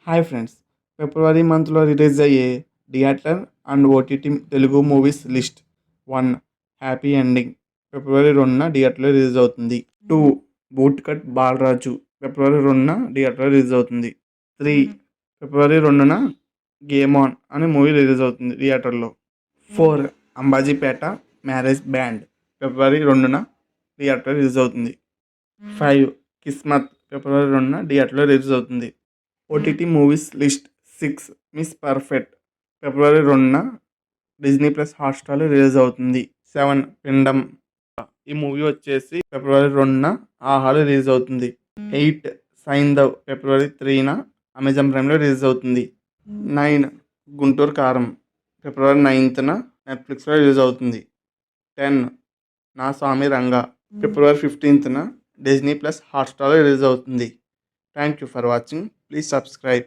Hi friends, ఫిబ్రవరి మంత్లో release అయ్యే theatre and OTT Telugu movies list. 1. Happy ending February 2న థియేటర్లో రిలీజ్ అవుతుంది. 2. బూట్ కట్ బాలరాజు ఫిబ్రవరి 2న థియేటర్లో రిలీజ్ అవుతుంది. 3. ఫిబ్రవరి 2న గేమ్ ఆన్ అనే మూవీ రిలీజ్ అవుతుంది థియేటర్లో. 4. అంబాజీపేట మ్యారేజ్ బ్యాండ్ ఫిబ్రవరి 2న థియేటర్లో రిలీజ్ అవుతుంది. 5. కిస్మత్ ఫిబ్రవరి 2న థియేటర్లో రిలీజ్ అవుతుంది. OTT movies list. 6. Miss perfect February 2న డిజ్నీ ప్లస్ హాట్స్టార్లో రిలీజ్ అవుతుంది. 7. పిండం ఈ మూవీ వచ్చేసి ఫిబ్రవరి 2న ఆహాలో రిలీజ్ అవుతుంది. 8. సైంధవ్ ఫిబ్రవరి 3న అమెజాన్ ప్రైమ్లో రిలీజ్ అవుతుంది. 9. గుంటూరు కారం ఫిబ్రవరి 9న నెట్ఫ్లిక్స్లో రిలీజ్ అవుతుంది. 10. నా స్వామి రంగా ఫిబ్రవరి 15న డిజ్నీ ప్లస్ హాట్స్టార్లో రిలీజ్ అవుతుంది. Thank you for watching. Please subscribe.